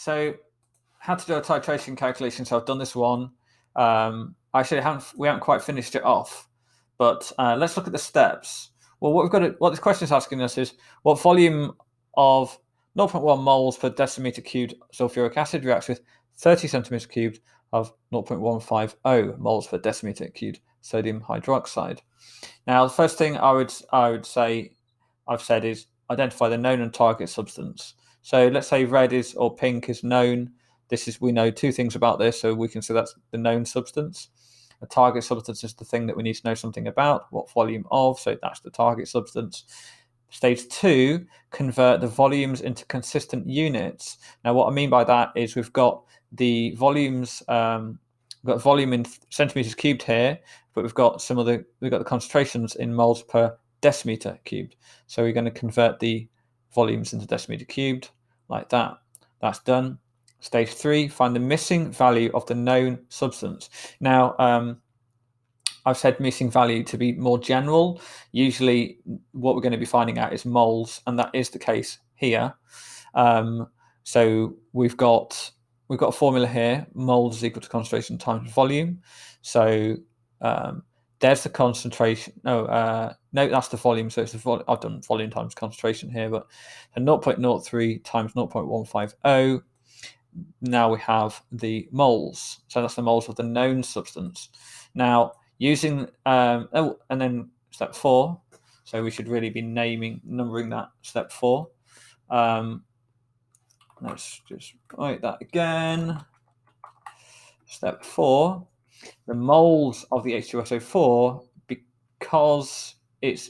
So how to do a titration calculation. So I've done this one. Actually, we haven't quite finished it off, but let's look at the steps. Well, what this question is asking us is what volume of 0.1 moles per decimeter cubed sulfuric acid reacts with 30 centimeters cubed of 0.150 moles per decimeter cubed sodium hydroxide. Now, the first thing I've said is identify the known and target substance. So let's say red is or pink is known. We know two things about this, so we can say that's the known substance. A target substance is the thing that we need to know something about, what volume of, so that's the target substance. Stage 2, convert the volumes into consistent units. Now, what I mean by that is we've got the volumes, we've got volume in centimeters cubed here, but we've got the concentrations in moles per decimeter cubed. So we're going to convert the volumes into decimeter cubed like that. That's done. Stage 3, find the missing value of the known substance. Now, I've said missing value to be more general. Usually what we're going to be finding out is moles, and that is the case here. So we've got a formula here, moles is equal to concentration times volume. So there's the concentration. No, that's the volume. So it's I've done volume times concentration here, but 0.03 times 0.150. Now we have the moles. So that's the moles of the known substance. Now, using and then step 4. So we should really be numbering that step 4. Let's just write that again. Step 4. The moles of the H2SO4, because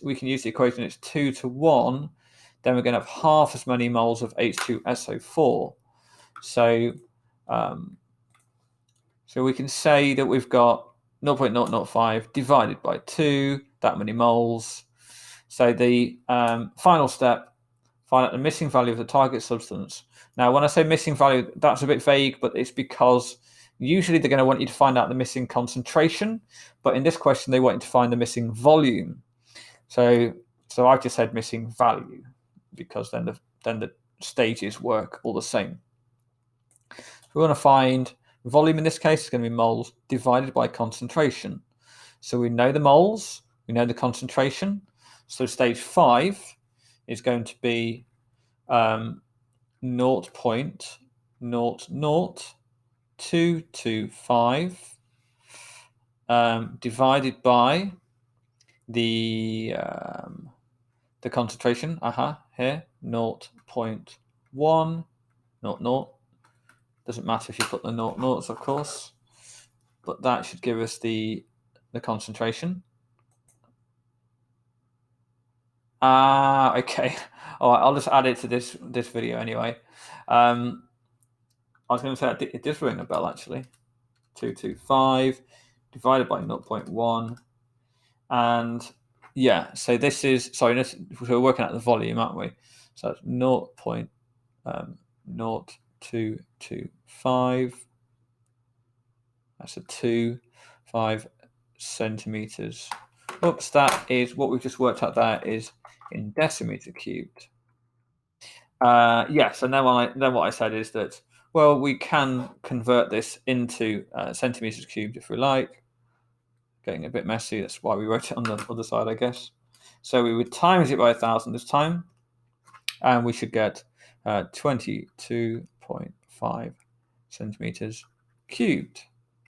we can use the equation, it's 2 to 1, then we're going to have half as many moles of H2SO4. So we can say that we've got 0.005 divided by 2, that many moles. So the final step, find out the missing value of the target substance. Now, when I say missing value, that's a bit vague, but it's because usually they're going to want you to find out the missing concentration, but in this question, they want you to find the missing volume. So I've just said missing value because then the stages work all the same. We want to find volume. In this case, it's going to be moles divided by concentration. So we know the moles, we know the concentration. So stage 5 is going to be 0.00225 divided by the concentration. Here 0.100. Doesn't matter if you put the noughts, of course, but that should give us the concentration. Okay. All right, I'll just add it to this video anyway. I was going to say it does ring a bell actually. 225 divided by 0.1, and yeah. So this is we're working out the volume, aren't we? So that's 0.0225. That's a 5 centimeters. Oops, that is what we've just worked out. There is in decimeter cubed. Yes, and then what I said is that, well, we can convert this into centimeters cubed if we like. Getting a bit messy. That's why we wrote it on the other side, I guess. So we would times it by 1,000 this time, and we should get 22.5 centimeters cubed.